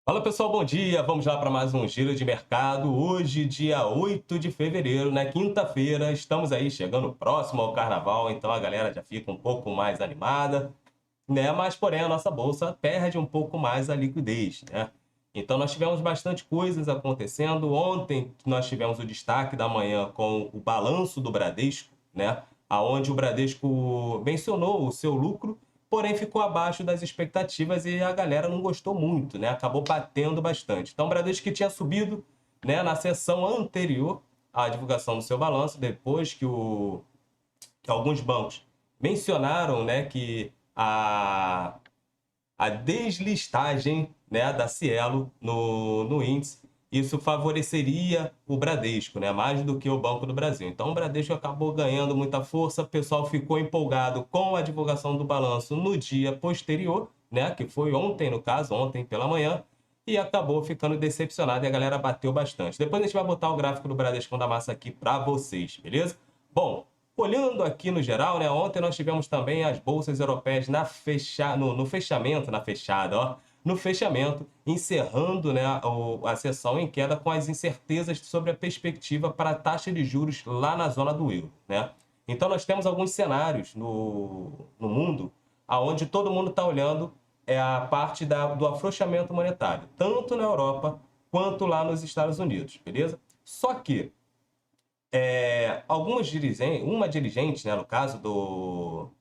Fala pessoal, bom dia! Vamos lá para mais um giro de mercado. Hoje, dia 8 de fevereiro, né? Quinta-feira, estamos aí chegando próximo ao carnaval, então a galera já fica um pouco mais animada, né? Mas, porém, a nossa bolsa perde um pouco mais a liquidez, né? Então, nós tivemos bastante coisas acontecendo. Ontem, nós tivemos o destaque da manhã com o balanço do Bradesco, né? Aonde o Bradesco mencionou o seu lucro, porém ficou abaixo das expectativas e a galera não gostou muito, né? Acabou batendo bastante. Então, o Bradesco que tinha subido, né, na sessão anterior à divulgação do seu balanço, depois que alguns bancos mencionaram, né, que a deslistagem, né, da Cielo no índice, isso favoreceria o Bradesco, né, mais do que o Banco do Brasil. Então o Bradesco acabou ganhando muita força, o pessoal ficou empolgado com a divulgação do balanço no dia posterior, né, que foi ontem no caso, ontem pela manhã, e acabou ficando decepcionado e a galera bateu bastante. Depois a gente vai botar o gráfico do Bradesco da Massa aqui para vocês, beleza? Bom, olhando aqui no geral, né, ontem nós tivemos também as bolsas europeias no fechamento, na fechada, ó, no fechamento, encerrando, né, a sessão em queda com as incertezas sobre a perspectiva para a taxa de juros lá na zona do euro, né? Então nós temos alguns cenários no mundo aonde todo mundo está olhando a parte do afrouxamento monetário, tanto na Europa quanto lá nos Estados Unidos, beleza? Só que uma dirigente, né, no caso do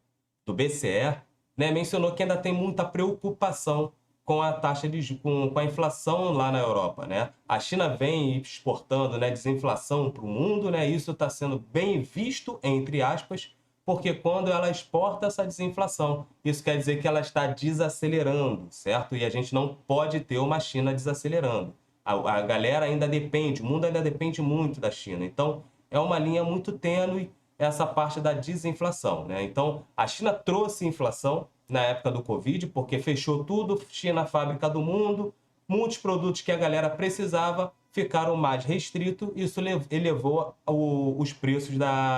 BCE, né, mencionou que ainda tem muita preocupação com a taxa com a inflação lá na Europa, né? A China vem exportando, né, desinflação para o mundo, né? Isso está sendo bem visto, entre aspas, porque quando ela exporta essa desinflação, isso quer dizer que ela está desacelerando, certo? E a gente não pode ter uma China desacelerando. A galera ainda depende, o mundo ainda depende muito da China. Então, é uma linha muito tênue essa parte da desinflação, né? Então, a China trouxe inflação na época do Covid, porque fechou tudo, China fábrica do mundo, muitos produtos que a galera precisava ficaram mais restritos, isso elevou os preços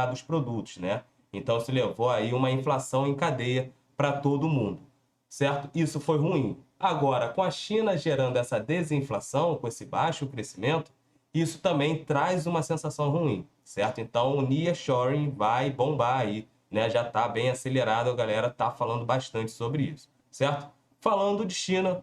dos produtos, né? Então, isso levou aí uma inflação em cadeia para todo mundo, certo? Isso foi ruim. Agora, com a China gerando essa desinflação, com esse baixo crescimento, isso também traz uma sensação ruim, certo? Então o nearshoring vai bombar aí, né? Já está bem acelerado, a galera está falando bastante sobre isso, certo? Falando de China,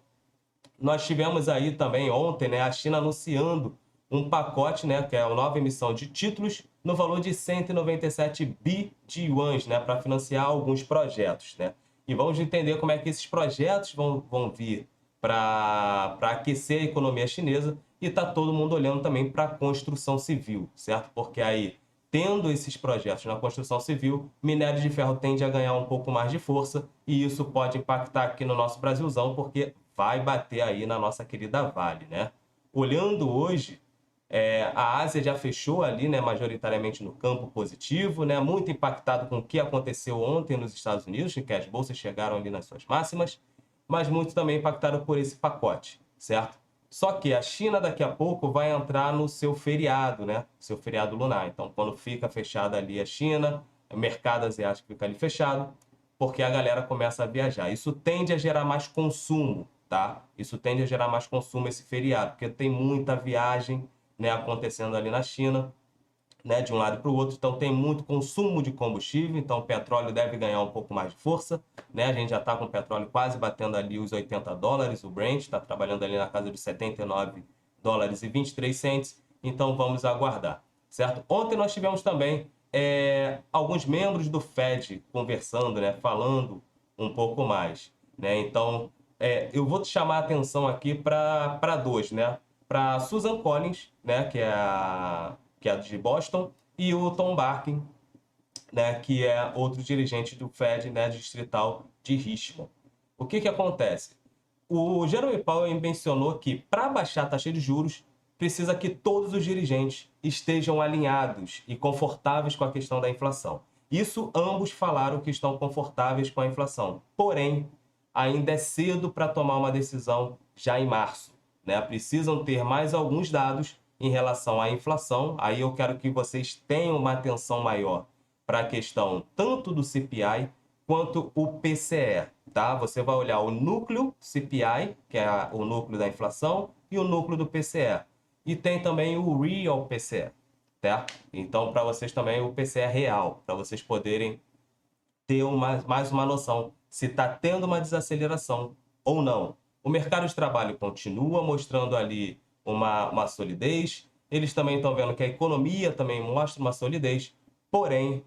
nós tivemos aí também ontem, né, a China anunciando um pacote, né, que é a nova emissão de títulos no valor de 197 bi de yuans, né, para financiar alguns projetos, né? E vamos entender como é que esses projetos vão vir para aquecer a economia chinesa e está todo mundo olhando também para a construção civil, certo? Porque aí, tendo esses projetos na construção civil, minério de ferro tende a ganhar um pouco mais de força e isso pode impactar aqui no nosso Brasilzão, porque vai bater aí na nossa querida Vale, né? Olhando hoje, a Ásia já fechou ali, né, majoritariamente no campo positivo, né, muito impactado com o que aconteceu ontem nos Estados Unidos, em que as bolsas chegaram ali nas suas máximas, mas muito também impactado por esse pacote, certo? Só que a China daqui a pouco vai entrar no seu feriado, né? Seu feriado lunar. Então, quando fica fechada ali a China, o mercado asiático fica ali fechado, porque a galera começa a viajar. Isso tende a gerar mais consumo, tá? Isso tende a gerar mais consumo esse feriado, porque tem muita viagem, né, acontecendo ali na China, né, de um lado para o outro, então tem muito consumo de combustível, então o petróleo deve ganhar um pouco mais de força, né? A gente já está com o petróleo quase batendo ali os $80, o Brent está trabalhando ali na casa de $79 e 23 cents, então vamos aguardar, certo? Ontem nós tivemos também alguns membros do Fed conversando, né, falando um pouco mais, né? Então eu vou te chamar a atenção aqui para dois, né? Para Susan Collins, né, que é de Boston, e o Tom Barkin, né, que é outro dirigente do Fed, né, distrital de Richmond. O que acontece? O Jerome Powell mencionou que para baixar a taxa de juros, precisa que todos os dirigentes estejam alinhados e confortáveis com a questão da inflação. Isso ambos falaram que estão confortáveis com a inflação. Porém, ainda é cedo para tomar uma decisão já em março, né? Precisam ter mais alguns dados em relação à inflação. Aí eu quero que vocês tenham uma atenção maior para a questão tanto do CPI quanto o PCE, tá? Você vai olhar o núcleo CPI, que é o núcleo da inflação, e o núcleo do PCE. E tem também o Real PCE, tá? Então, para vocês também, o PCE real, para vocês poderem ter mais uma noção se está tendo uma desaceleração ou não. O mercado de trabalho continua mostrando ali uma solidez. Eles também estão vendo que a economia também mostra uma solidez. Porém,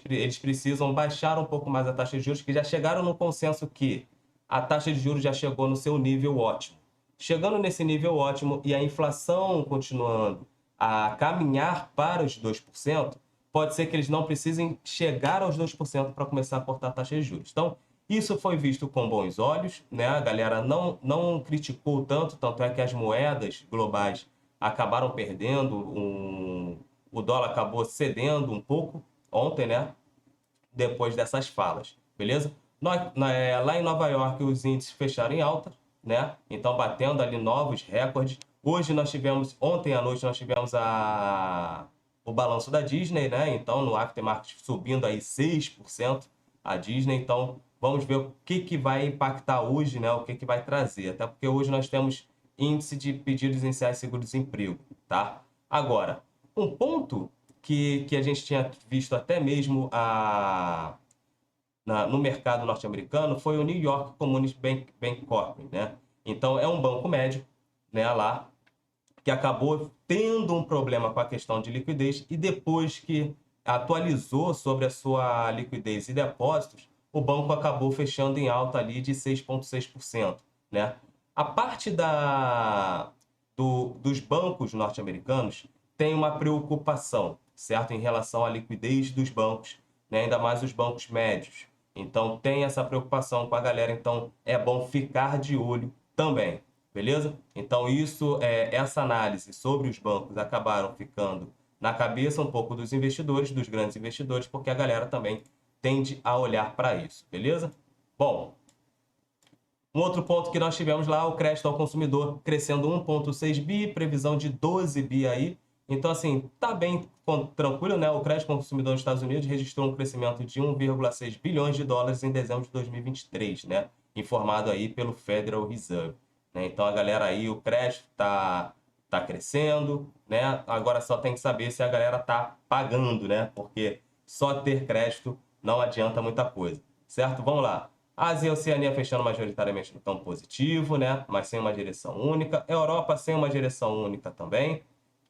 eles precisam baixar um pouco mais a taxa de juros, que já chegaram no consenso que a taxa de juros já chegou no seu nível ótimo. Chegando nesse nível ótimo e a inflação continuando a caminhar para os 2%, pode ser que eles não precisem chegar aos 2% para começar a cortar a taxa de juros. Então, isso foi visto com bons olhos, né? A galera não criticou tanto é que as moedas globais acabaram perdendo, o dólar acabou cedendo um pouco ontem, né? Depois dessas falas, beleza? Lá em Nova York, os índices fecharam em alta, né? Então, batendo ali novos recordes. Ontem à noite, nós tivemos o balanço da Disney, né? Então, no aftermarket subindo aí 6% a Disney. Então, vamos ver o que vai impactar hoje, né? O que vai trazer. Até porque hoje nós temos índice de pedidos iniciais de seguro-desemprego, tá? Agora, um ponto que a gente tinha visto até mesmo no mercado norte-americano foi o New York Community Bank Corp, né? Então, é um banco médio, né, lá, que acabou tendo um problema com a questão de liquidez e depois que atualizou sobre a sua liquidez e depósitos, o banco acabou fechando em alta ali de 6,6%, né? A parte dos bancos norte-americanos tem uma preocupação, certo? Em relação à liquidez dos bancos, né? Ainda mais os bancos médios. Então, tem essa preocupação com a galera. Então, é bom ficar de olho também, beleza? Então, essa análise sobre os bancos acabaram ficando na cabeça um pouco dos investidores, dos grandes investidores, porque a galera também tende a olhar para isso, beleza? Bom, um outro ponto que nós tivemos lá, o crédito ao consumidor crescendo 1,6 bi, previsão de 12 bi aí. Então, assim, tá bem tranquilo, né? O crédito ao consumidor nos Estados Unidos registrou um crescimento de 1,6 bilhões de dólares em dezembro de 2023, né? Informado aí pelo Federal Reserve, né? Então, a galera aí, o crédito tá crescendo, né? Agora só tem que saber se a galera tá pagando, né? Porque só ter crédito não adianta muita coisa, certo? Vamos lá. Ásia e Oceania fechando majoritariamente no campo positivo, né? Mas sem uma direção única. Europa sem uma direção única também,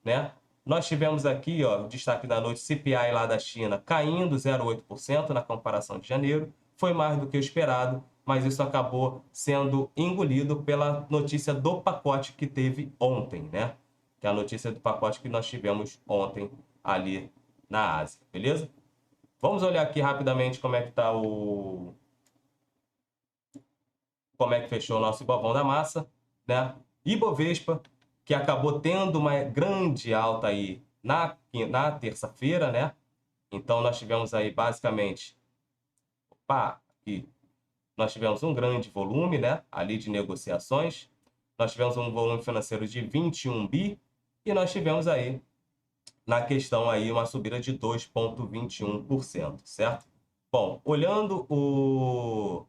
né? Nós tivemos aqui, ó, destaque da noite, CPI lá da China caindo 0,8% na comparação de janeiro. Foi mais do que o esperado, mas isso acabou sendo engolido pela notícia do pacote que teve ontem, né? Que é a notícia do pacote que nós tivemos ontem ali na Ásia, beleza? Vamos olhar aqui rapidamente como é que tá como é que fechou o nosso Ibovão da Massa, né? Ibovespa, que acabou tendo uma grande alta aí na terça-feira, né? Então, nós tivemos aí basicamente, aqui, nós tivemos um grande volume, né? Ali de negociações. Nós tivemos um volume financeiro de 21 bi e nós tivemos aí, na questão aí, uma subida de 2,21%, certo? Bom, olhando o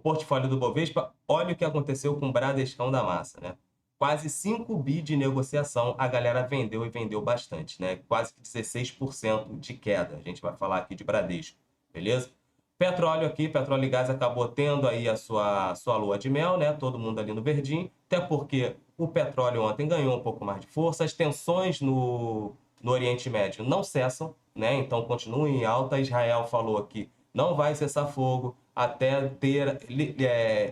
portfólio do Bovespa, olha o que aconteceu com o Bradescão da Massa, né? Quase 5 bi de negociação, a galera vendeu e vendeu bastante, né? Quase que 16% de queda. A gente vai falar aqui de Bradesco, beleza? Petróleo aqui, petróleo e gás acabou tendo aí a sua lua de mel, né? Todo mundo ali no verdinho, até porque o petróleo ontem ganhou um pouco mais de força, as tensões no Oriente Médio não cessam, né? Então continuam em alta. Israel falou aqui, não vai cessar fogo até ter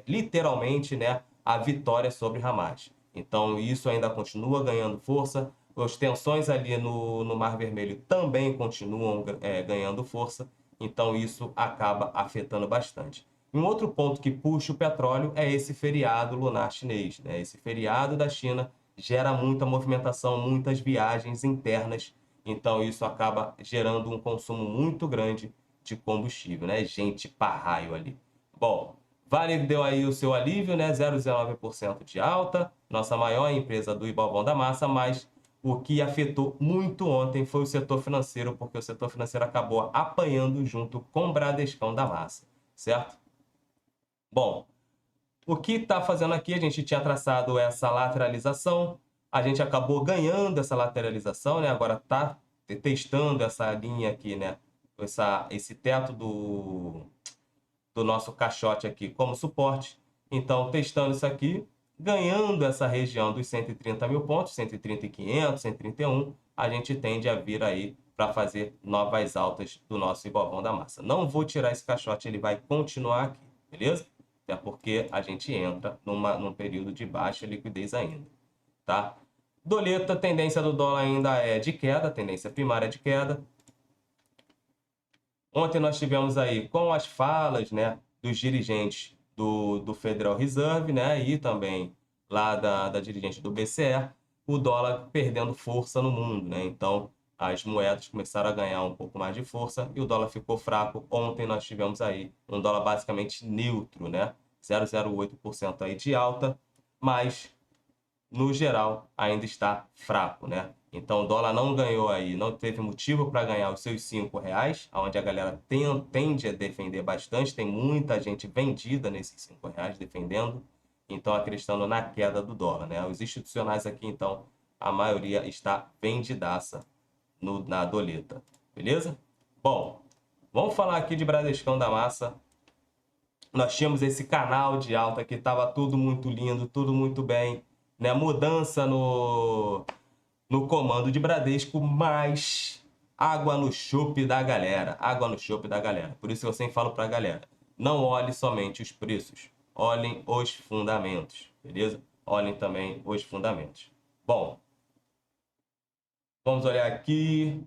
literalmente, né, a vitória sobre Hamas. Então isso ainda continua ganhando força. As tensões ali no Mar Vermelho também continuam ganhando força. Então isso acaba afetando bastante. Um outro ponto que puxa o petróleo é esse feriado lunar chinês, né? Esse feriado da China gera muita movimentação, muitas viagens internas. Então isso acaba gerando um consumo muito grande de combustível, né? Gente pra raio ali. Bom, Vale deu aí o seu alívio, né? 0,19% de alta, nossa maior empresa do Ibovão da Massa, mas o que afetou muito ontem foi o setor financeiro, porque o setor financeiro acabou apanhando junto com o Bradescão da Massa, certo? Bom, o que está fazendo aqui, a gente tinha traçado essa lateralização, a gente acabou ganhando essa lateralização, né? Agora está testando essa linha aqui, né? Esse teto do nosso caixote aqui como suporte. Então, testando isso aqui, ganhando essa região dos 130 mil pontos, 130.500, 131, a gente tende a vir aí para fazer novas altas do nosso Ibovão da Massa. Não vou tirar esse caixote, ele vai continuar aqui, beleza? Até porque a gente entra num período de baixa liquidez ainda, tá? Doleta, tendência do dólar ainda é de queda, tendência primária de queda. Ontem nós tivemos aí com as falas, né, dos dirigentes do Federal Reserve, né, e também lá da dirigente do BCE, o dólar perdendo força no mundo, né? Então as moedas começaram a ganhar um pouco mais de força e o dólar ficou fraco. Ontem nós tivemos aí um dólar basicamente neutro, né? 0,08% aí de alta, mas no geral, ainda está fraco, né? Então, o dólar não ganhou aí, não teve motivo para ganhar os seus R$ 5, onde a galera tende a defender bastante, tem muita gente vendida nesses R$ 5 defendendo, então acreditando na queda do dólar, né? Os institucionais aqui, então, a maioria está vendidaça na doleta, beleza? Bom, vamos falar aqui de Bradescão da Massa. Nós tínhamos esse canal de alta que estava tudo muito lindo, tudo muito bem, né? Mudança no comando de Bradesco, mas água no chope da galera, água no chope da galera. Por isso eu sempre falo para a galera, não olhe somente os preços, olhem os fundamentos, beleza? Olhem também os fundamentos. Bom, vamos olhar aqui.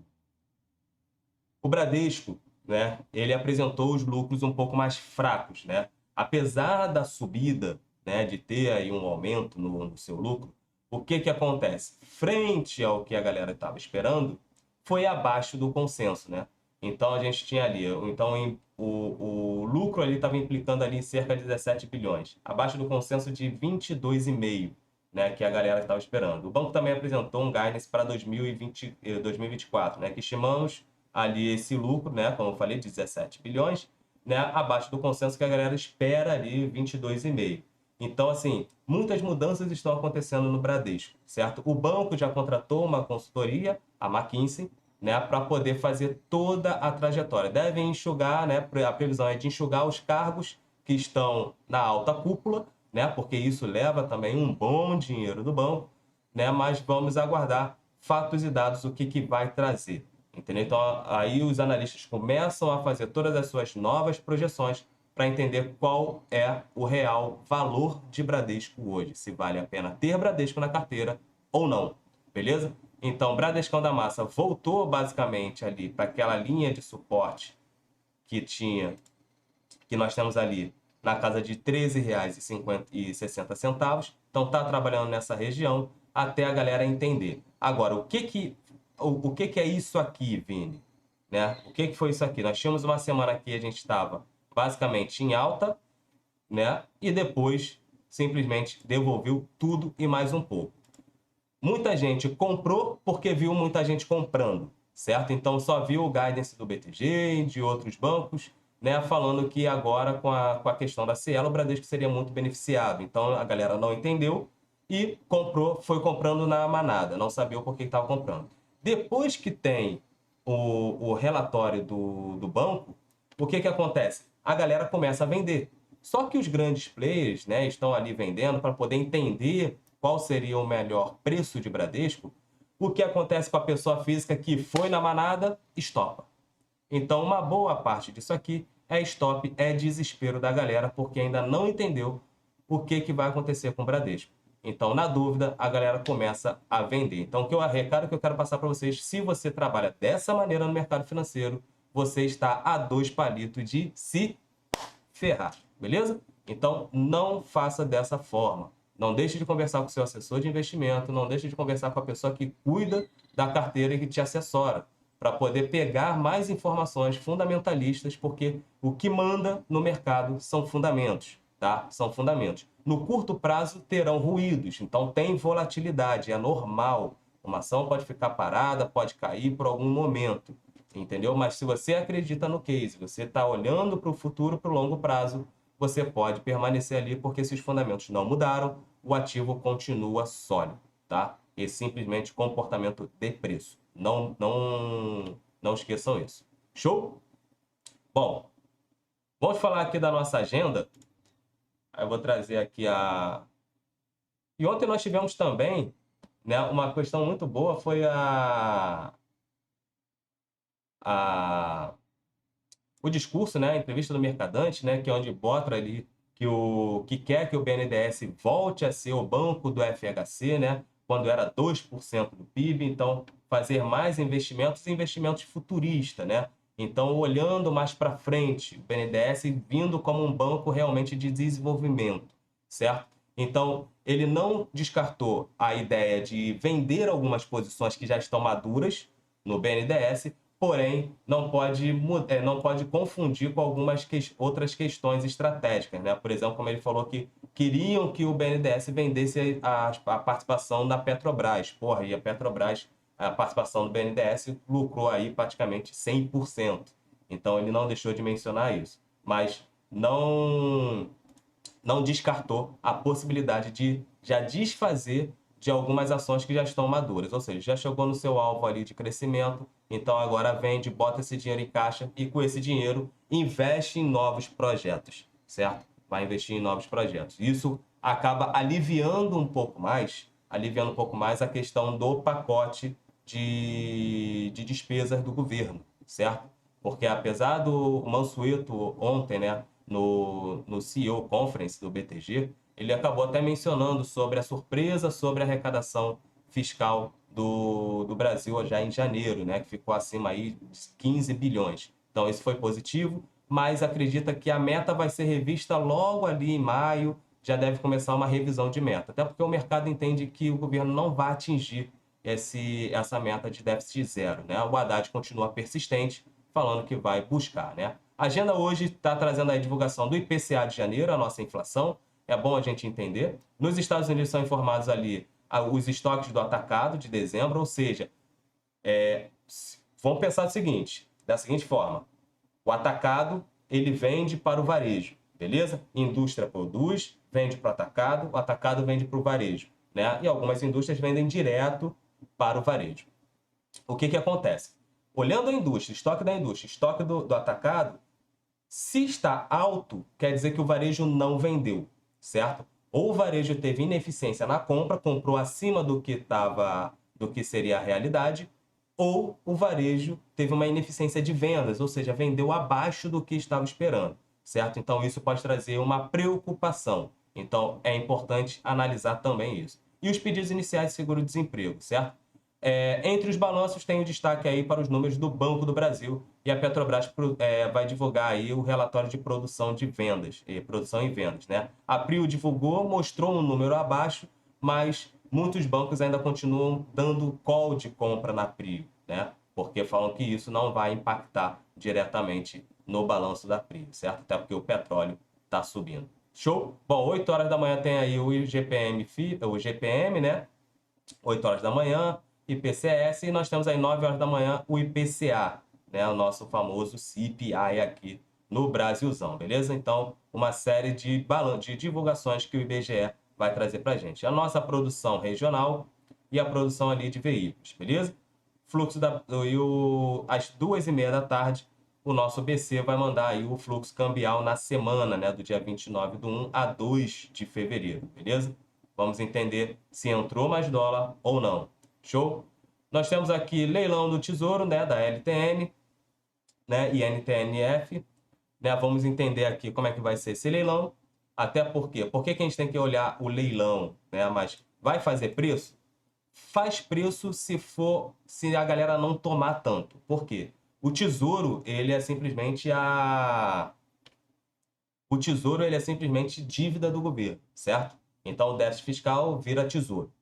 O Bradesco, né, ele apresentou os lucros um pouco mais fracos, né? Apesar da subida, né, de ter aí um aumento no seu lucro, o que que acontece? Frente ao que a galera estava esperando, foi abaixo do consenso, né? Então a gente tinha ali, então o lucro ali estava implicando ali em cerca de 17 bilhões, abaixo do consenso de 22,5, né, que a galera estava esperando. O banco também apresentou um guidance para 2024, né, que estimamos ali esse lucro, né, como eu falei, 17 bilhões, né, abaixo do consenso que a galera espera ali 22,5. Então, assim, muitas mudanças estão acontecendo no Bradesco, certo? O banco já contratou uma consultoria, a McKinsey, né, para poder fazer toda a trajetória. Devem enxugar, né, a previsão é de enxugar os cargos que estão na alta cúpula, né, porque isso leva também um bom dinheiro do banco, né, mas vamos aguardar fatos e dados, o que vai trazer. Entendeu? Então, aí os analistas começam a fazer todas as suas novas projeções para entender qual é o real valor de Bradesco hoje, se vale a pena ter Bradesco na carteira ou não, beleza? Então, Bradescão da Massa voltou basicamente ali para aquela linha de suporte que nós temos ali na casa de R$ 13,60. Então, está trabalhando nessa região até a galera entender. Agora, o que é isso aqui, Vini? Né? O que foi isso aqui? Nós tínhamos uma semana que a gente estava basicamente em alta, né? E depois simplesmente devolveu tudo e mais um pouco. Muita gente comprou porque viu muita gente comprando, certo? Então só viu o guidance do BTG e de outros bancos, né, falando que agora com a questão da Cielo, o Bradesco seria muito beneficiado. Então a galera não entendeu e comprou, foi comprando na manada, não sabia o porquê que estava comprando. Depois que tem o relatório do banco, o que acontece? A galera começa a vender. Só que os grandes players, né, estão ali vendendo para poder entender qual seria o melhor preço de Bradesco. O que acontece com a pessoa física que foi na manada, estopa. Então, uma boa parte disso aqui é stop, é desespero da galera, porque ainda não entendeu o que vai acontecer com o Bradesco. Então, na dúvida, a galera começa a vender. Então, o recado que eu quero passar para vocês, se você trabalha dessa maneira no mercado financeiro, você está a 2 palitos de se ferrar, beleza? Então, não faça dessa forma. Não deixe de conversar com o seu assessor de investimento, não deixe de conversar com a pessoa que cuida da carteira e que te assessora, para poder pegar mais informações fundamentalistas, porque o que manda no mercado são fundamentos, tá? São fundamentos. No curto prazo terão ruídos, então tem volatilidade, é normal. Uma ação pode ficar parada, pode cair por algum momento, entendeu? Mas se você acredita no case, você está olhando para o futuro, para o longo prazo, você pode permanecer ali, porque se os fundamentos não mudaram, o ativo continua sólido, tá? E simplesmente comportamento de preço. Não esqueçam isso. Show? Bom, vamos falar aqui da nossa agenda. Eu vou trazer aqui a... E ontem nós tivemos também, né, uma questão muito boa, foi a o discurso, né, a entrevista do Mercadante, né, que é onde bota ali que quer que o BNDES volte a ser o banco do FHC, né, quando era 2% do PIB, então fazer mais investimentos, investimentos futuristas, né? Então, olhando mais para frente, o BNDES vindo como um banco realmente de desenvolvimento, certo? Então, ele não descartou a ideia de vender algumas posições que já estão maduras no BNDES, porém não pode confundir com algumas outras questões estratégicas, né? Por exemplo, como ele falou que queriam que o BNDES vendesse a participação da Petrobras. Porra, e a Petrobras, a participação do BNDES lucrou aí praticamente 100%. Então ele não deixou de mencionar isso. Mas não descartou a possibilidade de já desfazer de algumas ações que já estão maduras, ou seja, já chegou no seu alvo ali de crescimento, então agora vende, bota esse dinheiro em caixa e com esse dinheiro investe em novos projetos, certo? Vai investir em novos projetos. Isso acaba aliviando um pouco mais a questão do pacote de despesas do governo, certo? Porque apesar do Mansueto ontem, né, no CEO Conference do BTG, ele acabou até mencionando sobre a surpresa sobre a arrecadação fiscal do Brasil já em janeiro, né, que ficou acima aí de 15 bilhões. Então isso foi positivo, mas acredita que a meta vai ser revista logo ali em maio, já deve começar uma revisão de meta, até porque o mercado entende que o governo não vai atingir essa meta de déficit zero, né? O Haddad continua persistente, falando que vai buscar, né? A agenda hoje está trazendo a divulgação do IPCA de janeiro, a nossa inflação. É bom a gente entender. Nos Estados Unidos são informados ali os estoques do atacado de dezembro, ou seja, vamos pensar da seguinte forma: o atacado ele vende para o varejo, beleza? Indústria produz, vende para o atacado vende para o varejo, né? E algumas indústrias vendem direto para o varejo. O que acontece? Olhando a indústria, estoque da indústria, estoque do atacado, se está alto, quer dizer que o varejo não vendeu, certo? Ou o varejo teve ineficiência na compra, comprou acima do que seria a realidade, ou o varejo teve uma ineficiência de vendas, ou seja, vendeu abaixo do que estava esperando, certo? Então isso pode trazer uma preocupação. Então é importante analisar também isso. E os pedidos iniciais de seguro-desemprego, certo? Entre os balanços tem o destaque aí para os números do Banco do Brasil e a Petrobras vai divulgar aí o relatório de produção de vendas, produção e vendas, né? A Prio divulgou, mostrou um número abaixo, mas muitos bancos ainda continuam dando call de compra na Prio, né? Porque falam que isso não vai impactar diretamente no balanço da Prio, certo? Até porque o petróleo está subindo. Show? Bom, 8 horas da manhã tem aí o GPM, né? 8 horas da manhã, IPCS, e nós temos aí 9 horas da manhã o IPCA, né? O nosso famoso CPI aqui no Brasilzão, beleza? Então, uma série de divulgações que o IBGE vai trazer para a gente. A nossa produção regional e a produção ali de veículos, beleza? Fluxo às 2h30 da tarde, o nosso BC vai mandar aí o fluxo cambial na semana, né? Do dia 29 do 1 a 2 de fevereiro, beleza? Vamos entender se entrou mais dólar ou não. Show? Nós temos aqui leilão do Tesouro, né, da LTN, né, e NTNF, né? Vamos entender aqui como é que vai ser esse leilão. Até porque, por que a gente tem que olhar o leilão, né? Mas vai fazer preço? Faz preço se a galera não tomar tanto. Por quê? O Tesouro, ele é simplesmente o Tesouro, ele é simplesmente dívida do governo, certo? Então o déficit fiscal vira Tesouro.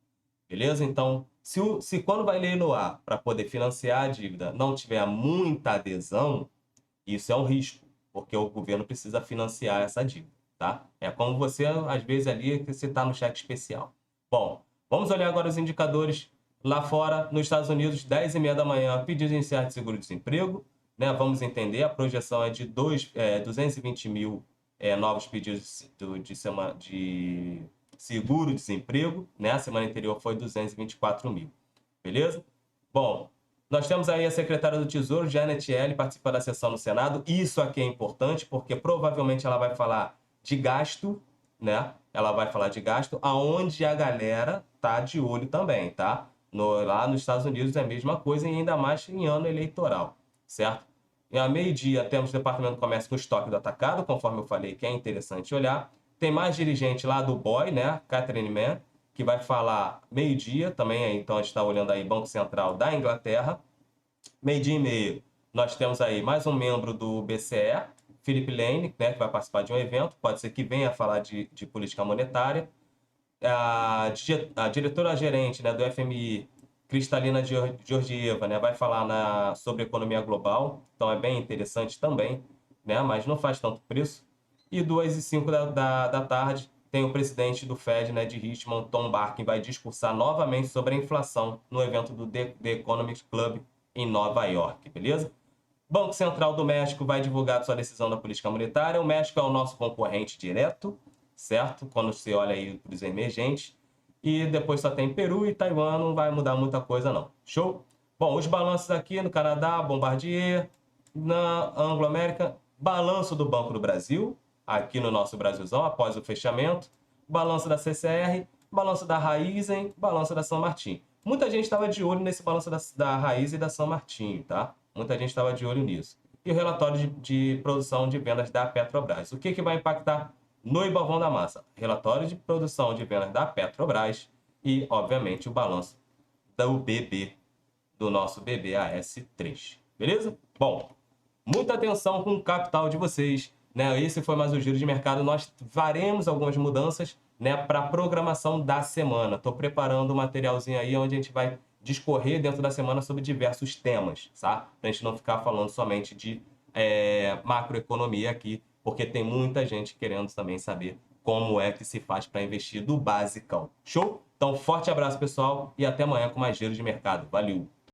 Beleza? Então, se quando vai leiloar para poder financiar a dívida não tiver muita adesão, isso é um risco, porque o governo precisa financiar essa dívida, tá? É como você, às vezes, ali, que você está no cheque especial. Bom, vamos olhar agora os indicadores lá fora, nos Estados Unidos, 10h30 da manhã, pedidos iniciais de seguro-desemprego, né? Vamos entender, a projeção é de 220 mil novos pedidos de seguro-desemprego, né? A semana anterior foi 224 mil, beleza? Bom, nós temos aí a secretária do Tesouro, Janet Yellen, participa da sessão no Senado. Isso aqui é importante porque provavelmente ela vai falar de gasto, né? Ela vai falar de gasto, aonde a galera tá de olho também, tá? Lá nos Estados Unidos é a mesma coisa e ainda mais em ano eleitoral, certo? E a meio-dia temos o Departamento do Comércio com estoque do atacado, conforme eu falei, que é interessante olhar. Tem mais dirigente lá do BOE, né? Catherine Mann, que vai falar meio-dia também. Então a gente está olhando aí Banco Central da Inglaterra. Meio-dia e meio, nós temos aí mais um membro do BCE, Philip Lane, né, que vai participar de um evento. Pode ser que venha falar de política monetária. A diretora-gerente, né, do FMI, Cristalina Georgieva, né, vai falar sobre economia global, então é bem interessante também, né, mas não faz tanto preço. E 2h05 da tarde tem o presidente do Fed, né, de Richmond, Tom Barkin, vai discursar novamente sobre a inflação no evento do The Economic Club em Nova York, beleza? Banco Central do México vai divulgar sua decisão da política monetária. O México é o nosso concorrente direto, certo? Quando você olha aí para os emergentes. E depois só tem Peru e Taiwan, não vai mudar muita coisa não. Show? Bom, os balanços aqui no Canadá, Bombardier, na Anglo-América, balanço do Banco do Brasil, aqui no nosso Brasilzão, após o fechamento, balanço da CCR, balanço da Raizen, balanço da São Martin. Muita gente estava de olho nesse balanço da Raizen e da São Martin, tá? Muita gente estava de olho nisso. E o relatório de produção de vendas da Petrobras. O que vai impactar no Ibovão da Massa? Relatório de produção de vendas da Petrobras e, obviamente, o balanço do BB, do nosso BBAS3. Beleza? Bom, muita atenção com o capital de vocês, né? Esse foi mais o Giro de Mercado. Nós faremos algumas mudanças, né, para a programação da semana. Estou preparando um materialzinho aí onde a gente vai discorrer dentro da semana sobre diversos temas, tá? Para a gente não ficar falando somente de macroeconomia aqui, porque tem muita gente querendo também saber como é que se faz para investir do basicão. Show? Então, forte abraço, pessoal, e até amanhã com mais Giro de Mercado. Valeu!